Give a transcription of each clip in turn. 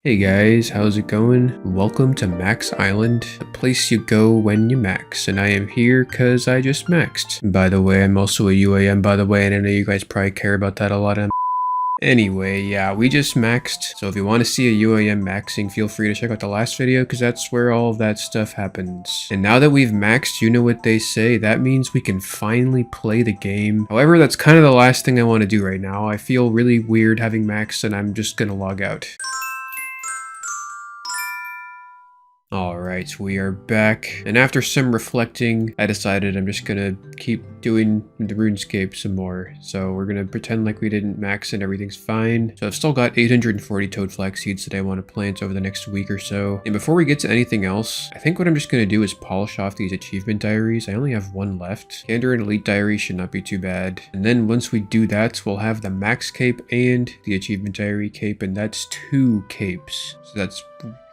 Hey guys, how's it going? Welcome to Max Island, the place you go when you max, and I am here because I just maxed. By the way, I'm also a UIM, by the way, and I know you guys probably care about that a lot. Anyway, yeah, we just maxed, so if you want to see a UIM maxing, feel free to check out the last video, because that's where all of that stuff happens. And now that we've maxed, you know what they say, that means we can finally play the game. However, that's kind of the last thing I want to do right now. I feel really weird having maxed, and I'm just gonna log out. Alright, we are back, and after some reflecting, I decided I'm just gonna keep doing the RuneScape some more. So we're gonna pretend like we didn't max and everything's fine. So I've still got 840 toad flax seeds that I want to plant over the next week or so. And before we get to anything else, I think what I'm just gonna do is polish off these achievement diaries. I only have one left. Candor and Elite Diary should not be too bad. And then once we do that, we'll have the max cape and the achievement diary cape, and that's 2 capes. So that's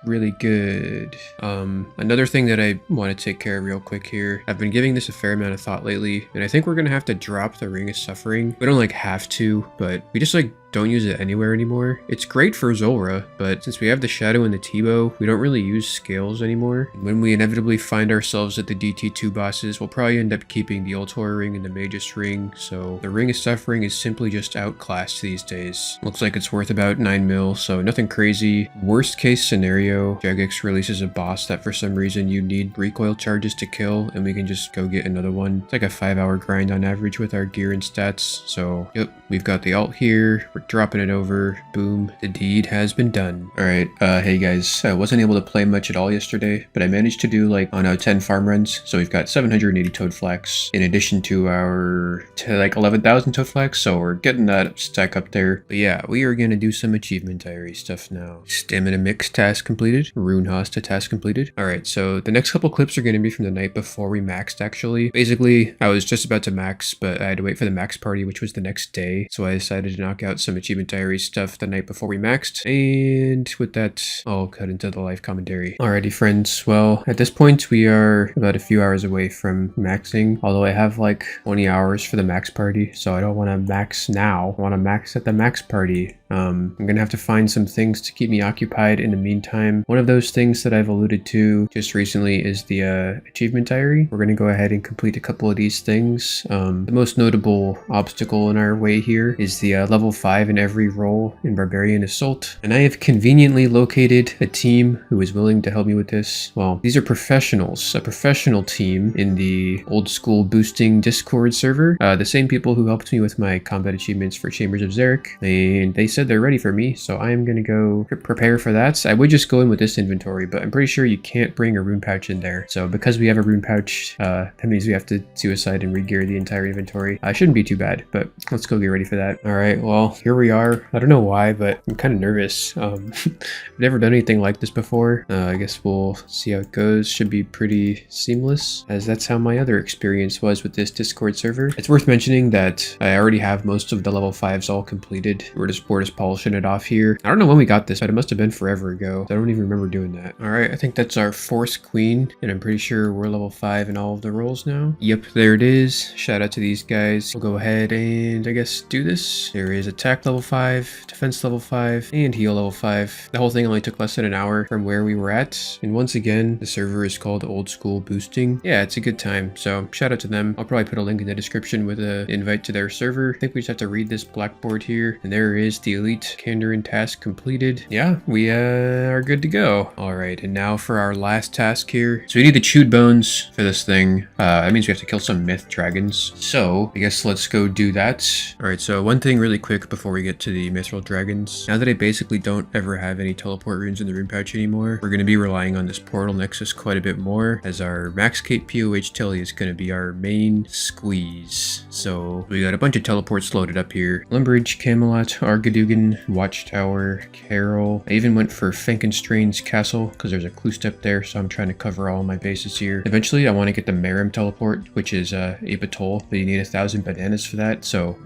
really good. Another thing that I want to take care of real quick here. I've been giving this a fair amount of thought lately, and I think we're gonna have to drop the Ring of Suffering. We don't like have to, but we just like don't use it anywhere anymore. It's great for Zulrah, but since we have the Shadow and the T-Bow, we don't really use scales anymore. And when we inevitably find ourselves at the DT2 bosses, we'll probably end up keeping the Ultor Ring and the Magus Ring, so the Ring of Suffering is simply just outclassed these days. Looks like it's worth about 9 mil, so nothing crazy. Worst case scenario, Jagex releases a boss that for some reason you need recoil charges to kill, and we can just go get another one. It's like a 5-hour grind on average with our gear and stats, so yep, we've got the ult here. We're dropping it over. Boom. The deed has been done. Alright, hey guys. I wasn't able to play much at all yesterday, but I managed to do like, 10 farm runs. So we've got 780 toad flax in addition to our 11,000 toad flax. So we're getting that stack up there. But yeah, we are going to do some achievement diary stuff now. Stamina mix task completed. Rune Hosta task completed. Alright, so the next couple clips are going to be from the night before we maxed actually. Basically, I was just about to max, but I had to wait for the max party, which was the next day. So I decided to knock out some achievement diary stuff the night before we maxed, and with that I'll cut into the live commentary. Alrighty friends, well at this point we are about a few hours away from maxing, although I have like 20 hours for the max party, so I don't want to max now. I want to max at the max party. I'm gonna have to find some things to keep me occupied in the meantime. One of those things that I've alluded to just recently is the achievement diary. We're gonna go ahead and complete a couple of these things. The most notable obstacle in our way here is the level 5 in every role in Barbarian Assault, and I have conveniently located a team who is willing to help me with this. Well, these are professionals, a professional team in the old school boosting Discord server, the same people who helped me with my combat achievements for Chambers of Xeric, and they said they're ready for me, so I am gonna go prepare for that. I would just go in with this inventory, but I'm pretty sure you can't bring a rune pouch in there, so because we have a rune pouch, that means we have to suicide and re-gear the entire inventory. Shouldn't be too bad, but let's go get ready for that. Alright, well, here we are. I don't know why, but I'm kind of nervous. I've never done anything like this before. I guess we'll see how it goes. Should be pretty seamless, as that's how my other experience was with this Discord server. It's worth mentioning that I already have most of the level 5s all completed. We're just polishing it off here. I don't know when we got this, but it must have been forever ago. I don't even remember doing that. Alright, I think that's our 4th queen, and I'm pretty sure we're level 5 in all of the roles now. Yep, there it is. Shout out to these guys. We'll go ahead and I guess do this. There is attack level 5, defense level 5, and heal level 5. The whole thing only took less than an hour from where we were at. And once again, the server is called Old School Boosting. Yeah, it's a good time. So shout out to them. I'll probably put a link in the description with an invite to their server. I think we just have to read this blackboard here. And there is the Elite Kandarin task completed. Yeah, we are good to go. Alright, and now for our last task here. So we need the chewed bones for this thing. That means we have to kill some myth dragons. So I guess let's go do that. Alright, so one thing really quick before we get to the mithril dragons. Now that I basically don't ever have any teleport runes in the rune pouch anymore, we're going to be relying on this portal nexus quite a bit more, as our max cape POH Tilly is going to be our main squeeze. So we got a bunch of teleports loaded up here. Lumbridge, Camelot, Argadugan, Watchtower, Carol. I even went for Frankenstrain's castle because there's a clue step there, so I'm trying to cover all my bases here. Eventually I want to get the Merim teleport, which is a batol, but you need 1,000 bananas for that, so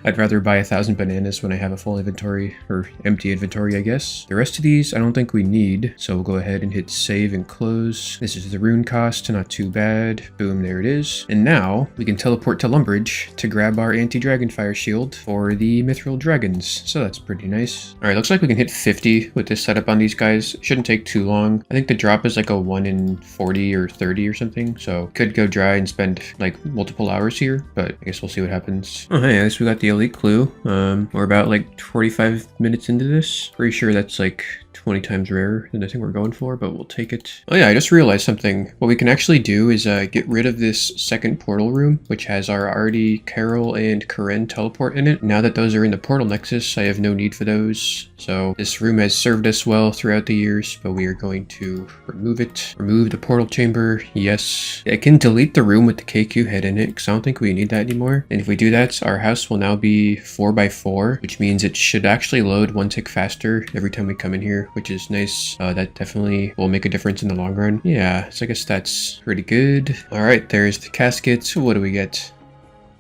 I'd rather buy 1,000 bananas when I have a full inventory, or empty inventory I guess. The rest of these I don't think we need, so we'll go ahead and hit save and close. This is the rune cost, not too bad. Boom, there it is. And now we can teleport to Lumbridge to grab our anti-dragonfire shield for the mithril dragons. weapons, so that's pretty nice. All right, looks like we can hit 50 with this setup on these guys. Shouldn't take too long. I think the drop is like a 1 in 40 or 30 or something, so could go dry and spend like multiple hours here, but I guess we'll see what happens. Oh, hey, I guess we got the elite clue. We're about like 45 minutes into this. Pretty sure that's like 20 times rarer than the thing we're going for, but we'll take it. Oh yeah, I just realized something. What we can actually do is get rid of this second portal room, which has our Artie, Carol, and Karen teleport in it. Now that those are in the portal nexus, I have no need for those. So this room has served us well throughout the years, but we are going to remove it. Remove the portal chamber. Yes. I can delete the room with the KQ head in it, because I don't think we need that anymore. And if we do that, our house will now be 4x4, which means it should actually load 1 tick faster every time we come in here, which is nice. That definitely will make a difference in the long run. Yeah, so I guess that's pretty good. All right, there's the caskets. What do we get?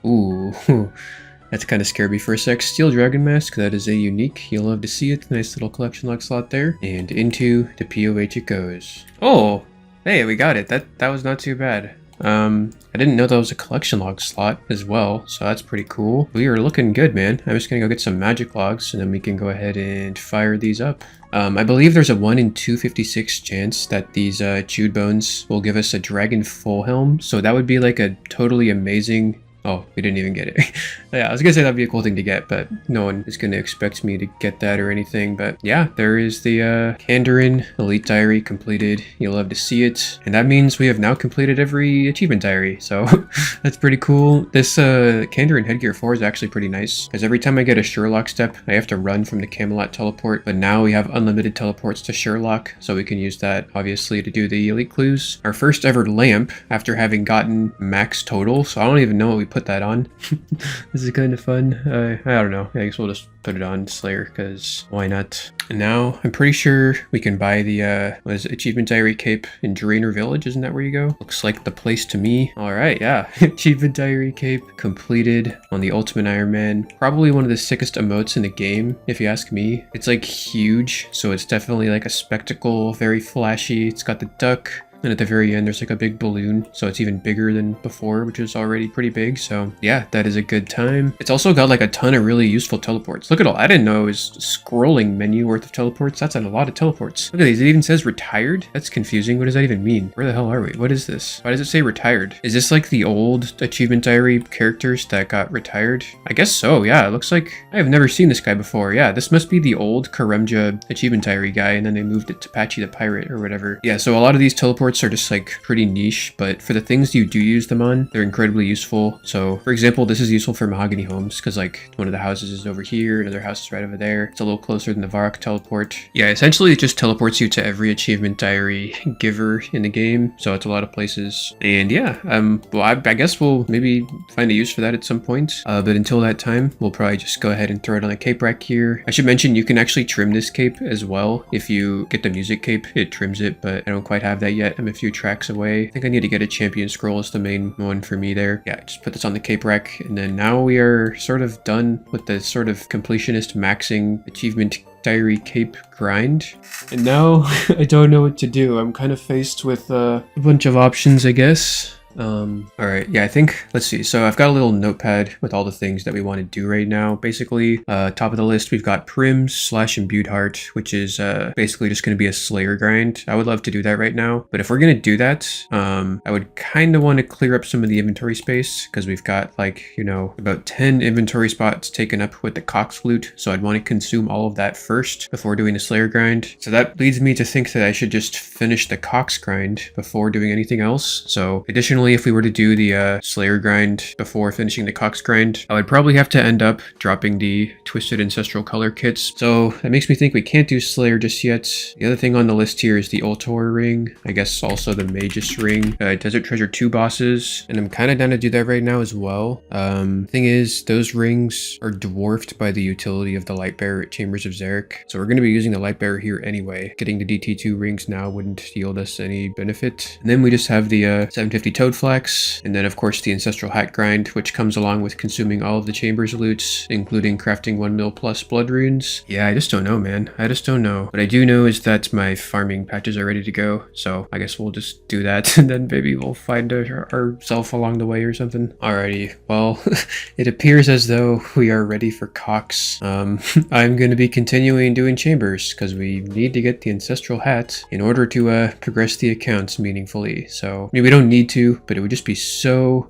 Ooh, that's kind of scared me for a sec. Steel Dragon Mask, that is a unique. You'll love to see it. Nice little collection log slot there. And into the POH it goes. Oh, hey, we got it. That was not too bad. I didn't know that was a collection log slot as well, so that's pretty cool. We are looking good, man. I'm just gonna go get some magic logs, and then we can go ahead and fire these up. I believe there's a 1 in 256 chance that these chewed bones will give us a dragon full helm, so that would be like a totally amazing... Oh, we didn't even get it. Yeah, I was gonna say that'd be a cool thing to get, but no one is gonna expect me to get that or anything. But yeah, there is the Kandarin Elite Diary completed. You'll love to see it. And that means we have now completed every achievement diary. So that's pretty cool. This Kandarin Headgear 4 is actually pretty nice, because every time I get a Sherlock step, I have to run from the Camelot teleport. But now we have unlimited teleports to Sherlock, so we can use that obviously to do the elite clues. Our first ever lamp after having gotten max total, so I don't even know what we put that on. This is kind of fun. I don't know. I guess we'll just put it on Slayer, because why not? And now I'm pretty sure we can buy the what is it, achievement diary cape in Draenor Village. Isn't that where you go? Looks like the place to me. All right, yeah. Achievement diary cape completed on the Ultimate Iron Man. Probably one of the sickest emotes in the game, if you ask me. It's like huge, so it's definitely like a spectacle, very flashy. It's got the duck. And at the very end, there's like a big balloon, so it's even bigger than before, which is already pretty big. So yeah, that is a good time. It's also got like a ton of really useful teleports. Look at all, I didn't know it was scrolling menu worth of teleports. That's a lot of teleports. Look at these, it even says retired. That's confusing. What does that even mean? Where the hell are we? What is this? Why does it say retired? Is this like the old achievement diary characters that got retired? I guess so, yeah. It looks like I have never seen this guy before. Yeah, this must be the old Karemja achievement diary guy, and then they moved it to Patchy the Pirate or whatever. Yeah, so a lot of these teleports are just like pretty niche, but for the things you do use them on, they're incredibly useful. So for example, this is useful for mahogany homes, because like one of the houses is over here, another house is right over there. It's a little closer than the Varrock teleport. Yeah, essentially it just teleports you to every achievement diary giver in the game, so it's a lot of places. And yeah, well, I guess we'll maybe find a use for that at some point, but until that time, we'll probably just go ahead and throw it on a cape rack here. I should mention you can actually trim this cape as well. If you get the music cape, it trims it, but I don't quite have that yet. I'm a few tracks away. I think I need to get a champion scroll as the main one for me there. Yeah, just put this on the cape rack, and then now we are sort of done with the sort of completionist maxing achievement diary cape grind. And now I don't know what to do. I'm kind of faced with a bunch of options, I guess. All right, yeah, I think, let's see. So I've got a little notepad with all the things that we want to do right now. Basically, top of the list, we've got Prims / Imbued Heart, which is basically just going to be a Slayer grind. I would love to do that right now, but if we're going to do that, I would kind of want to clear up some of the inventory space, because we've got like, you know, about 10 inventory spots taken up with the Cox Flute, so I'd want to consume all of that first before doing the Slayer grind. So that leads me to think that I should just finish the Cox grind before doing anything else. So additionally, if we were to do the Slayer grind before finishing the Cox grind, I would probably have to end up dropping the Twisted Ancestral Color kits. So that makes me think we can't do Slayer just yet. The other thing on the list here is the Ultor ring. I guess also the Magus ring. Desert Treasure 2 bosses. And I'm kind of down to do that right now as well. Thing is, those rings are dwarfed by the utility of the Lightbearer at Chambers of Zarek. So we're going to be using the Lightbearer here anyway. Getting the DT2 rings now wouldn't yield us any benefit. And then we just have the 750 totem toad flax, and then of course the ancestral hat grind, which comes along with consuming all of the chamber's loots, including crafting 1 mil plus blood runes. Yeah, I just don't know, man. I just don't know. What I do know is that my farming patches are ready to go, so I guess we'll just do that, and then maybe we'll find ourselves along the way or something. Alrighty, well, it appears as though we are ready for Cox. I'm going to be continuing doing chambers, because we need to get the ancestral hat in order to progress the accounts meaningfully. So, I mean, we don't need to, but it would just be so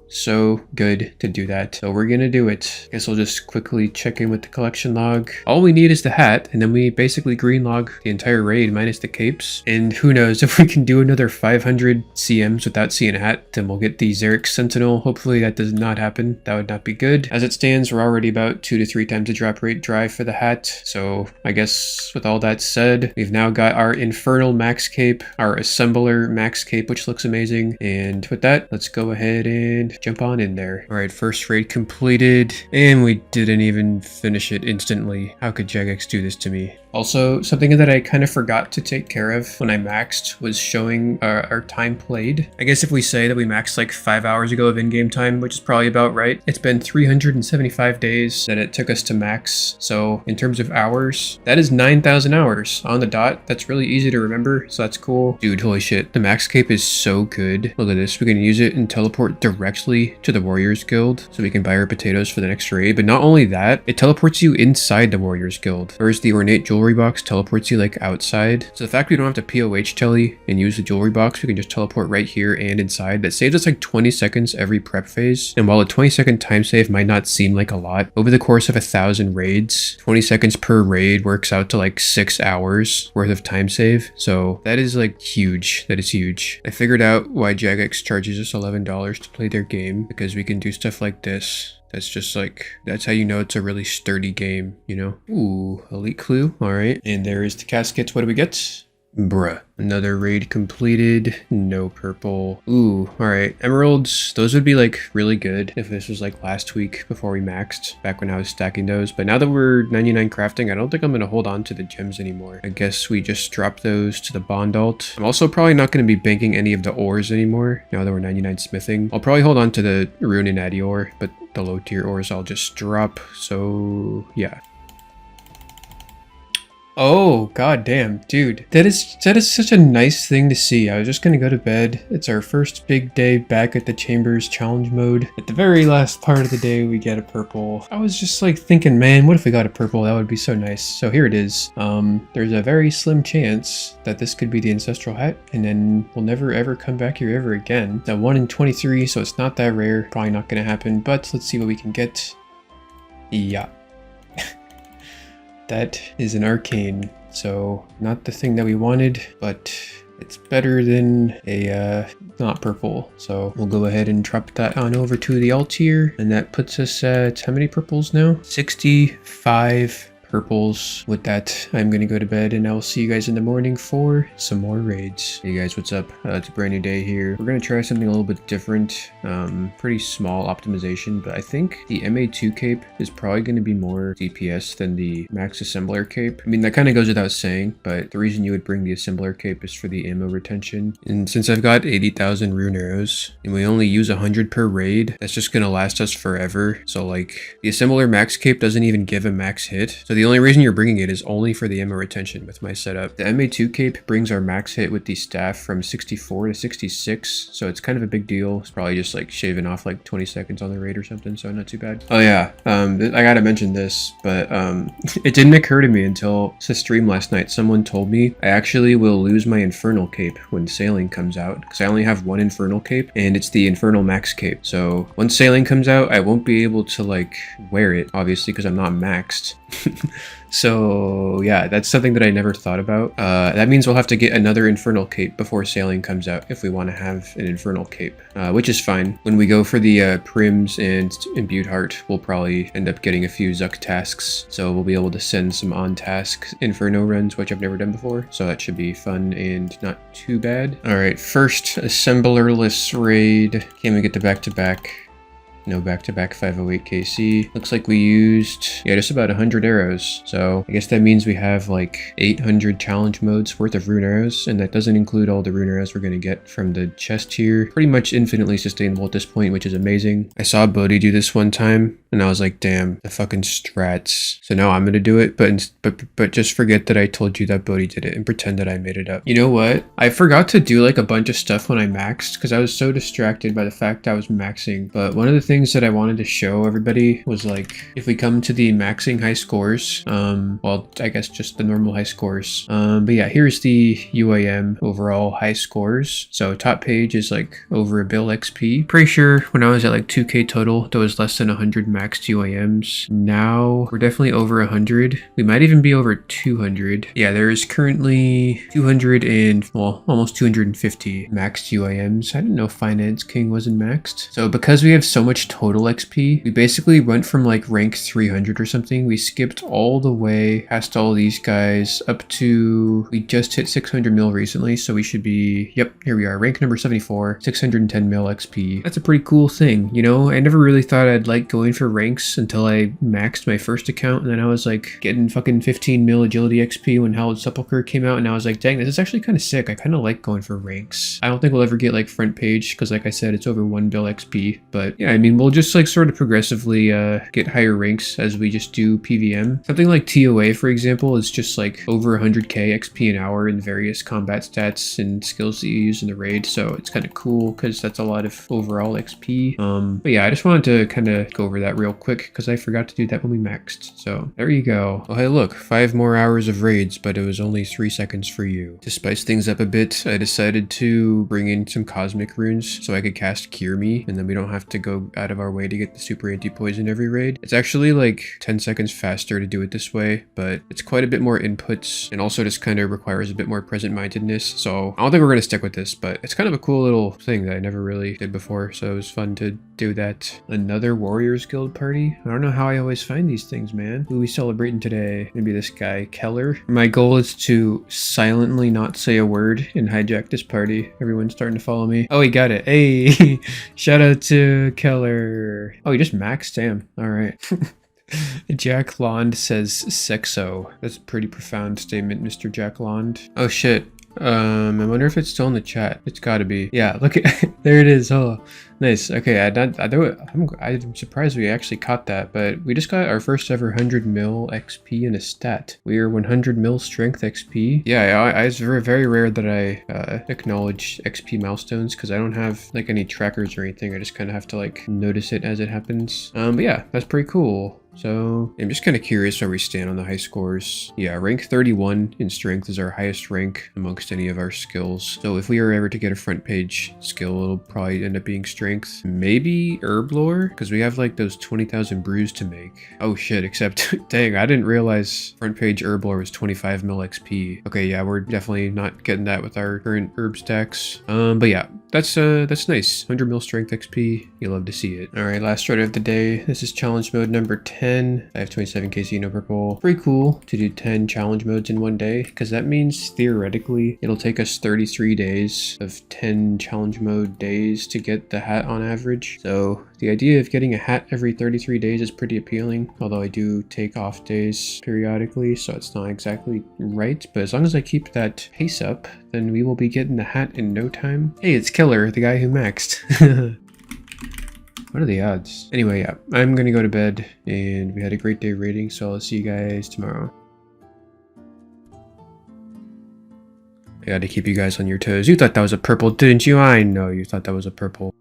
good to do that. So we're gonna do it. Guess I'll just quickly check in with the collection log. All we need is the hat, and then we basically green log the entire raid minus the capes. And who knows, if we can do another 500 CMs without seeing a hat, then we'll get the Xeric Sentinel. Hopefully that does not happen. That would not be good. As it stands, we're already about 2 to 3 times the drop rate drive for the hat. So I guess with all that said, we've now got our Infernal Max Cape, our Assembler Max Cape, which looks amazing. And with that, let's go ahead and jump on in there. All right, first raid completed, and we didn't even finish it instantly. How could Jagex do this to me? Also, something that I kind of forgot to take care of when I maxed was showing our time played. I guess if we say that we maxed like 5 hours ago of in-game time, which is probably about right, it's been 375 days that it took us to max. So in terms of hours, that is 9,000 hours on the dot. That's really easy to remember, so that's cool. Dude, holy shit. The max cape is so good. Look at this. We can use it and teleport directly to the Warriors Guild, so we can buy our potatoes for the next raid. But not only that, it teleports you inside the Warriors Guild. Whereas the ornate jewelry box teleports you like outside. So the fact we don't have to POH telly and use the jewelry box, we can just teleport right here and inside. That saves us like 20 seconds every prep phase. And while a 20-second time save might not seem like a lot, over the course of 1,000 raids, 20 seconds per raid works out to like 6 hours worth of time save. So that is like huge. That is huge. I figured out why Jagex charges us $11 to play their game, because we can do stuff like this. That's just like, that's how you know it's a really sturdy game, you know? Ooh, elite clue. All right. And there is the caskets. What do we get? Bruh. Another raid completed. No purple. Ooh, all right. Emeralds, those would be like really good if this was like last week before we maxed, back when I was stacking those. But now that we're 99 crafting, I don't think I'm going to hold on to the gems anymore. I guess we just drop those to the bond alt. I'm also probably not going to be banking any of the ores anymore now that we're 99 smithing. I'll probably hold on to the rune and addy ore, but the low tier ores I'll just drop. So yeah. Oh, god damn, dude. That is such a nice thing to see. I was just gonna go to bed. It's our first big day back at the Chambers challenge mode. At the very last part of the day, we get a purple. I was just like thinking, man, what if we got a purple? That would be so nice. So here it is. There's a very slim chance that this could be the ancestral hat, and then we'll never ever come back here ever again. Now 1 in 23, so it's not that rare. Probably not gonna happen, but let's see what we can get. Yeah. That is an arcane, so not the thing that we wanted, but it's better than a not purple. So we'll go ahead and drop that on over to the alt tier, and that puts us at how many purples now? 65 purples. With that, I'm gonna go to bed, and I will see you guys in the morning for some more raids. Hey guys, what's up? It's a brand new day here. We're gonna try something a little bit different. Pretty small optimization, but I think the MA2 cape is probably gonna be more DPS than the max assembler cape. I mean, that kind of goes without saying, but the reason you would bring the assembler cape is for the ammo retention. And since I've got 80,000 rune arrows and we only use 100 per raid, that's just gonna last us forever. So like, the assembler max cape doesn't even give a max hit. So the only reason you're bringing it is only for the ammo retention with my setup. The MA2 cape brings our max hit with the staff from 64 to 66, so it's kind of a big deal. It's probably just like shaving off like 20 seconds on the raid or something, so not too bad. Oh yeah, I gotta mention this, but it didn't occur to me until the stream last night. Someone told me I actually will lose my infernal cape when sailing comes out, because I only have 1 infernal cape, and it's the infernal max cape. So once sailing comes out, I won't be able to like wear it, obviously, because I'm not maxed. So yeah, that's something that I never thought about. That means we'll have to get another infernal cape before sailing comes out if we want to have an infernal cape, which is fine. When we go for the prims and imbued heart, we'll probably end up getting a few Zuck tasks, so we'll be able to send some on-task inferno runs, which I've never done before, so that should be fun and not too bad. All right, first assemblerless raid. Can we get the back-to-back? No back-to-back 508 KC. Looks like we used, yeah, just about 100 arrows. So I guess that means we have like 800 challenge modes worth of rune arrows, and that doesn't include all the rune arrows we're going to get from the chest here. Pretty much infinitely sustainable at this point, which is amazing. I saw Bodhi do this one time, and I was like, damn, the fucking strats. So now I'm going to do it, but just forget that I told you that Bodhi did it and pretend that I made it up. You know what? I forgot to do like a bunch of stuff when I maxed because I was so distracted by the fact I was maxing. But one of the things that I wanted to show everybody was like, if we come to the maxing high scores, well, I guess just the normal high scores. But yeah, here's the UIM overall high scores. So top page is like over a bill XP. Pretty sure when I was at like 2K total, there was less than 100 maxed UIMs. Now we're definitely over 100. We might even be over 200. Yeah, there is currently 200 and, well, almost 250 maxed UIMs. I didn't know Finance King wasn't maxed. So because we have so much total XP, we basically went from like rank 300 or something. We skipped all the way past all these guys up to, we just hit 600 mil recently. So we should be, yep, here we are, rank number 74, 610 mil XP. That's a pretty cool thing. You know, I never really thought I'd like going for ranks until I maxed my first account. And then I was like getting fucking 15 mil agility XP when Hallowed Sepulchre came out. And I was like, dang, this is actually kind of sick. I kind of like going for ranks. I don't think we'll ever get like front page because like I said, it's over 1 bill XP. But yeah, I mean, we'll just like sort of progressively get higher ranks as we just do PVM. Something like TOA, for example, is just like over 100k XP an hour in various combat stats and skills that you use in the raid. So it's kind of cool because that's a lot of overall XP. But yeah, I just wanted to kind of go over that real quick because I forgot to do that when we maxed. So there you go. Oh, hey, look, 5 more hours of raids, but it was only 3 seconds for you. To spice things up a bit, I decided to bring in some cosmic runes so I could cast Cure Me, and then we don't have to go out of our way to get the super anti-poison every raid. It's actually like 10 seconds faster to do it this way, but it's quite a bit more inputs and also just kind of requires a bit more present-mindedness. So I don't think we're going to stick with this, but it's kind of a cool little thing that I never really did before, so it was fun to do that. Another Warriors Guild party? I don't know how I always find these things, man. Who are we celebrating today? Maybe this guy, Keller. My goal is to silently not say a word and hijack this party. Everyone's starting to follow me. Oh, he got it. Hey, shout out to Keller. Oh, he just maxed. Damn. All right. Jack Lond says sexo. That's a pretty profound statement, Mr. Jack Lond. Oh shit. I wonder if it's still in the chat. It's gotta be. Yeah, look at there it is. Oh, nice. Okay, I'm surprised we actually caught that, but we just got our first ever 100 mil XP in a stat. We are 100 mil strength XP. Yeah, it's very, very rare that I acknowledge XP milestones because I don't have like any trackers or anything. I just kind of have to like notice it as it happens. But yeah, that's pretty cool. So I'm just kind of curious where we stand on the high scores. Yeah, rank 31 in strength is our highest rank amongst any of our skills. So if we are ever to get a front page skill, it'll probably end up being strength. Maybe herb lore, because we have like those 20,000 brews to make. Oh shit, except dang, I didn't realize front page herb lore was 25 mil XP. Okay, yeah, we're definitely not getting that with our current herb stacks. But yeah, that's nice. 100 mil strength XP. You love to see it. All right, last start of the day. This is challenge mode number 10. I have 27 KC, no purple. Pretty cool to do 10 challenge modes in one day, because that means theoretically it'll take us 33 days of 10 challenge mode days to get the hat on average. So the idea of getting a hat every 33 days is pretty appealing, although I do take off days periodically, so it's not exactly right. But as long as I keep that pace up, then we will be getting the hat in no time. Hey, it's Killer, the guy who maxed. What are the odds? Anyway, yeah, I'm gonna go to bed, and we had a great day raiding, so I'll see you guys tomorrow. I gotta keep you guys on your toes. You thought that was a purple, didn't you? I know you thought that was a purple.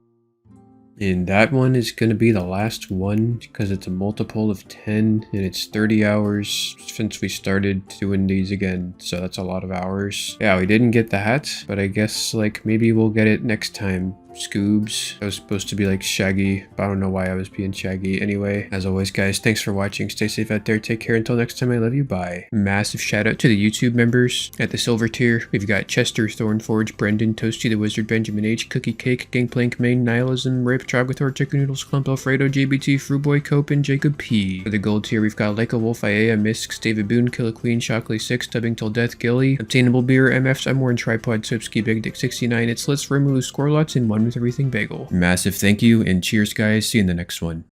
And that one is going to be the last one because it's a multiple of 10 and it's 30 hours since we started doing these again. So that's a lot of hours. Yeah, we didn't get the hat, but I guess like maybe we'll get it next time. Scoobs. I was supposed to be like Shaggy, but I don't know why I was being Shaggy. Anyway, as always, guys, thanks for watching. Stay safe out there. Take care. Until next time, I love you. Bye. Massive shout out to the YouTube members at the silver tier. We've got Chester, Thornforge, Brendan, Toasty the Wizard, Benjamin H, Cookie Cake, Gangplank, Main, Nihilism, Rape, Trogothor, Chicken Noodles, Clump, Alfredo, JBT, Fruboy, Cope, and Jacob P. For the gold tier, we've got Leica Wolf, Iea, Misks, David Boone, Killer Queen, Shockley 6, Dubbing Till Death, Gilly, Obtainable Beer, MFs, I'm Wearing Tripod, Soapski, Big Dick 69, It's Let's Romulu, Squirlots, and One with everything bagel. Massive thank you and cheers guys. See you in the next one.